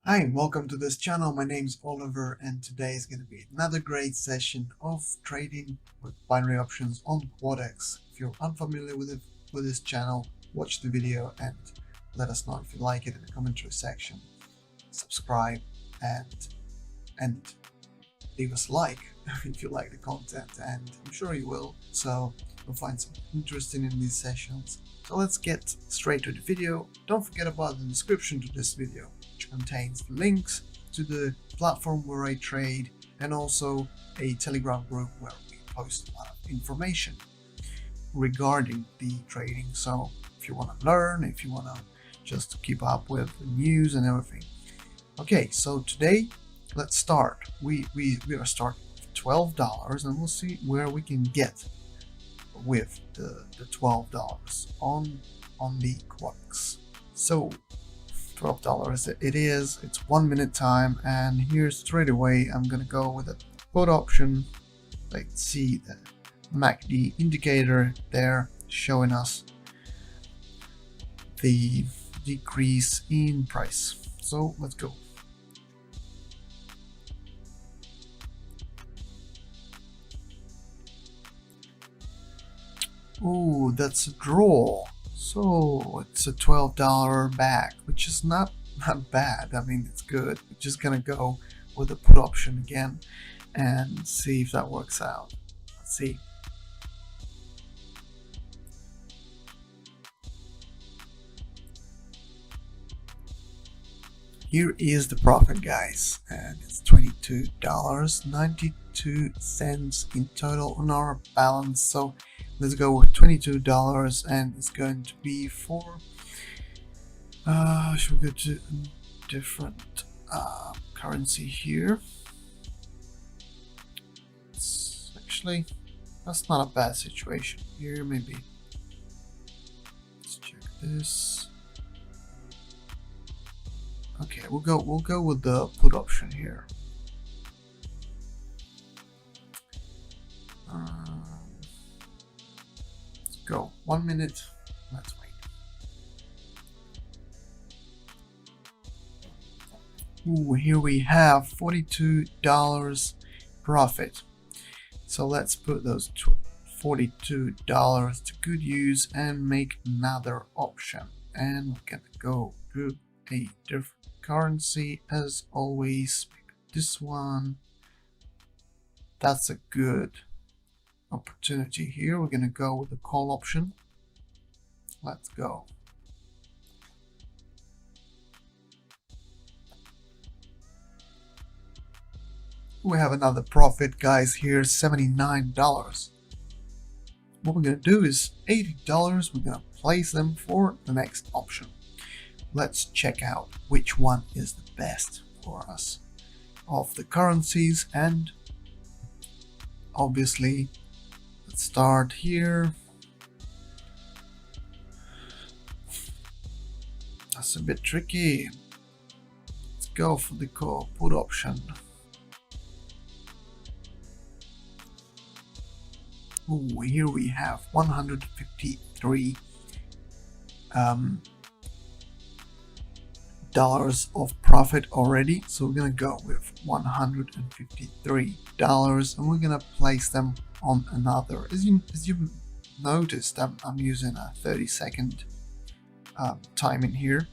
Hi, welcome to this channel. My name is Oliver and today is going to be another great session of trading with binary options on Quadex. If you're unfamiliar with this channel, watch the video and let us know if you like it in the commentary section. Subscribe and leave us a like if you like the content, and I'm sure you will, so you'll find something interesting in these sessions. So let's get straight to the video. Don't forget about the description to this video, which contains links to the platform where I trade and also a Telegram group where we post a lot of information regarding the trading. So if you want to learn, if you want to just keep up with the news and everything. Okay, so today let's start. We are starting with $12 and we'll see where we can get with the $12 on the Quadex. So $12 it is, it's 1 minute time, and here straight away I'm gonna go with a put option. Let's see the MACD indicator there showing us the decrease in price. So let's go. Oh, that's a draw. So it's a $12 back, which is not bad. I mean, it's good. We're just gonna go with the put option again and see if that works out. Let's see. Here is the profit, guys, and it's $22.92 in total on our balance. So let's go with $22, and it's going to be for should we go to a different currency here? It's actually, that's not a bad situation here. Maybe let's check this. Okay, we'll go with the put option here. Let's go 1 minute. Let's wait. Ooh, here we have $42 profit. So let's put those $42 to good use and make another option. And we're gonna go to a different currency as always. This one, that's a good opportunity here. We're gonna go with the call option. Let's go. We have another profit, guys, here, $79. What we're gonna do is $80, we're gonna place them for the next option. Let's check out which one is the best for us of the currencies, and obviously let's start here. That's a bit tricky. Let's go for the call put option. Ooh, here we have 153 dollars of profit already, so we're gonna go with $153 and we're gonna place them on another. As you noticed, I'm using a 30-second time in here,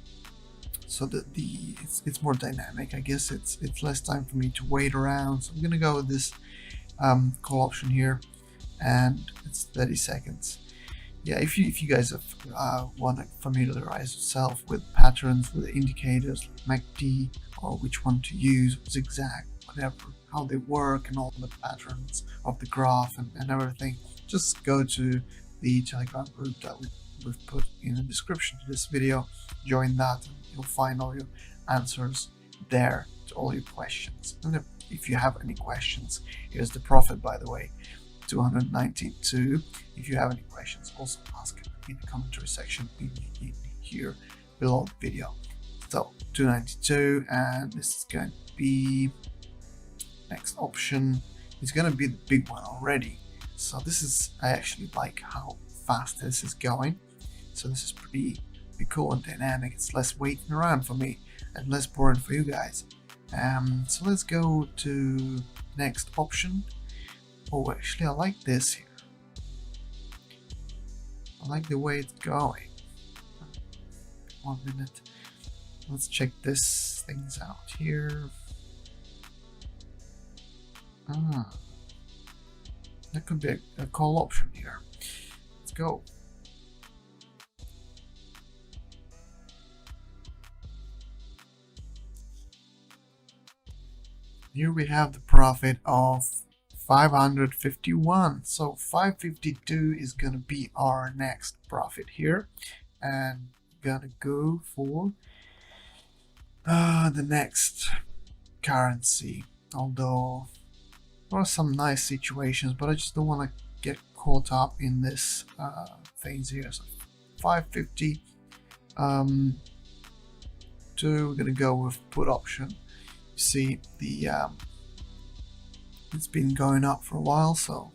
so that it's more dynamic. I guess it's less time for me to wait around, so I'm gonna go with this call option here, and it's 30 seconds. Yeah, if you guys want to familiarize yourself with patterns, with indicators like MACD, or which one to use, zigzag, whatever, how they work and all the patterns of the graph and everything, just go to the Telegram group that we've put in the description to this video. Join that and you'll find all your answers there to all your questions. And if you have any questions, here's the profit, by the way, 292. If you have any questions, also ask in the commentary section in here below the video. So 292, and this is going to be next option. It's going to be the big one already. So this is, I actually like how fast this is going. So this is pretty cool and dynamic. It's less waiting around for me. and less boring for you guys. So let's go to next option. Oh, actually I like this here. I like the way it's going. 1 minute. Let's check this things out here. That could be a call option here. Let's go. Here we have the profit of 551. So 552 is gonna be our next profit here, and gonna go for the next currency. Although there are some nice situations, but I just don't want to get caught up in this things here. So 550. We're gonna go with put option. You see the it's been going up for a while, so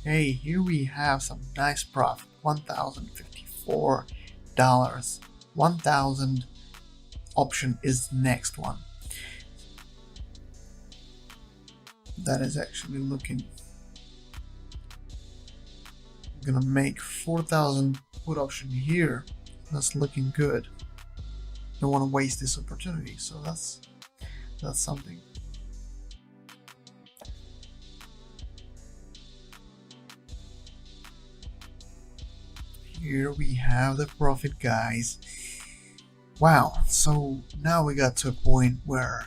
hey, here we have some nice profit. $1,054. 1,000 option is the next one. That is actually looking. I'm gonna make 4,000 put option here. That's looking good. Don't want to waste this opportunity, so that's something. Here we have the profit, guys. Wow, so now we got to a point where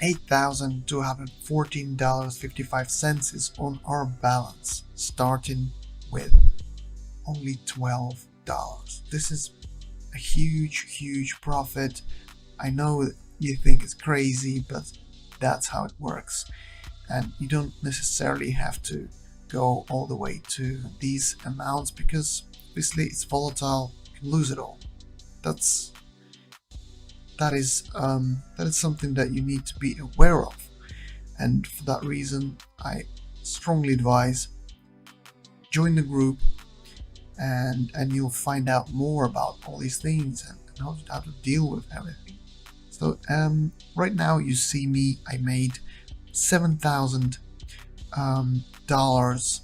$8,214.55 is on our balance, starting with only $12. This is a huge profit. I know you think it's crazy, but that's how it works. And you don't necessarily have to go all the way to these amounts, because obviously it's volatile, you can lose it all. That is something that you need to be aware of, and for that reason I strongly advise join the group, and you'll find out more about all these things and how to deal with everything. So right now you see me, I made $7,000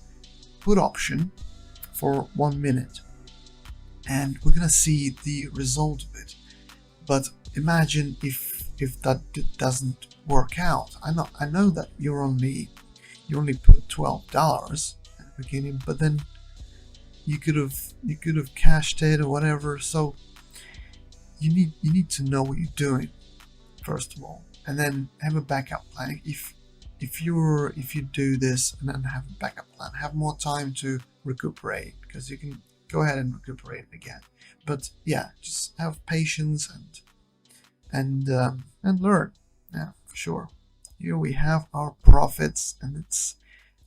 put option for 1 minute, and we're gonna see the result of it. But imagine if that doesn't work out. I know that you only put $12 at the beginning, but then you could have cashed it or whatever. So you need to know what you're doing first of all, and then have a backup plan. If you do this and then have a backup plan, have more time to recuperate, because you can go ahead and recuperate again. But yeah, just have patience and learn. Yeah, for sure. Here we have our profits, and it's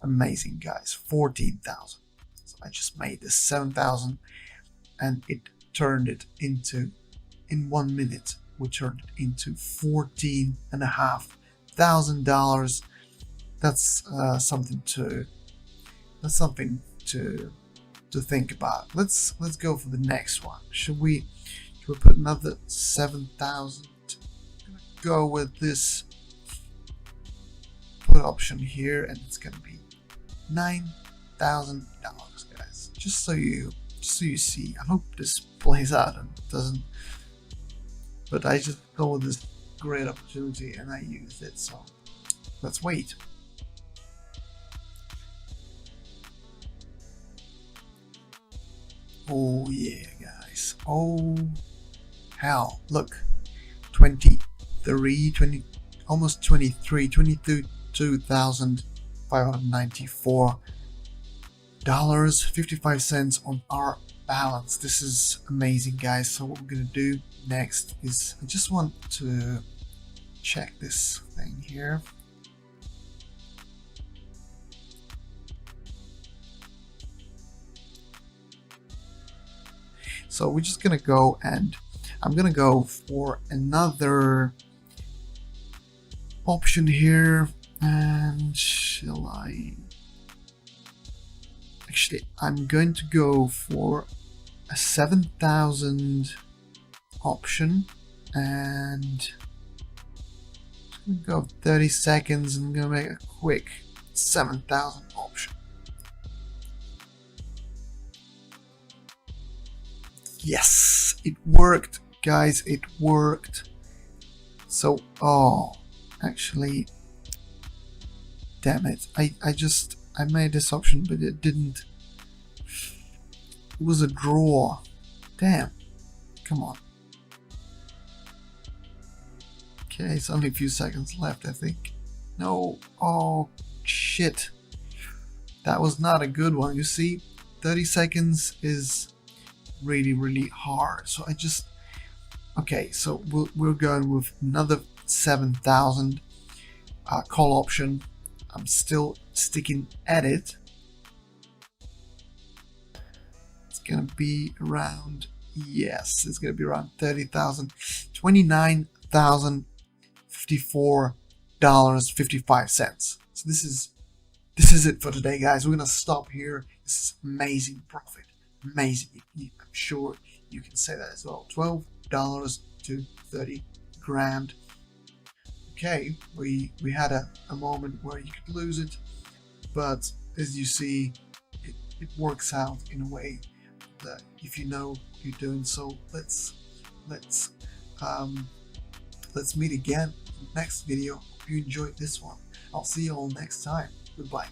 amazing, guys. 14,000. So I just made this 7,000, and it turned it into, in 1 minute, we turned it into $14,500. That's something to think about. Let's go for the next one. Should we put another 7,000? Gonna go with this put option here, and it's gonna be $9,000, guys. Just so you see. I hope this plays out and doesn't. But I just saw this great opportunity and I used it. So let's wait. Oh yeah, guys. Oh hell, look. 23, almost 23, $22,594.55 on our balance. This is amazing, guys. So what we're gonna do next is, I just want to check this thing here. So we're just gonna go, and I'm gonna go for another option here, and shall I? Actually, I'm going to go for a 7,000 option, and I'm gonna go 30 seconds and I'm gonna make a quick 7,000 option. Yes, it worked, guys, it worked. So, oh, actually, damn it, I made this option, but it didn't. It was a draw. Damn, come on. Okay, it's only a few seconds left, I think. No, oh, shit. That was not a good one. You see, 30 seconds is really hard. So I just, okay, so we're going with another 7,000 call option. I'm still sticking at it. It's gonna be around, yes, it's gonna be around 30,000, $29,054.55. So this is it for today, guys. We're gonna stop here. This is amazing profit, amazing. I'm sure you can say that as well. $12 to 30 grand. Okay, we had a moment where you could lose it, but as you see, it works out in a way that if you know you're doing so. Let's meet again in the next video. Hope you enjoyed this one. I'll see you all next time. Goodbye.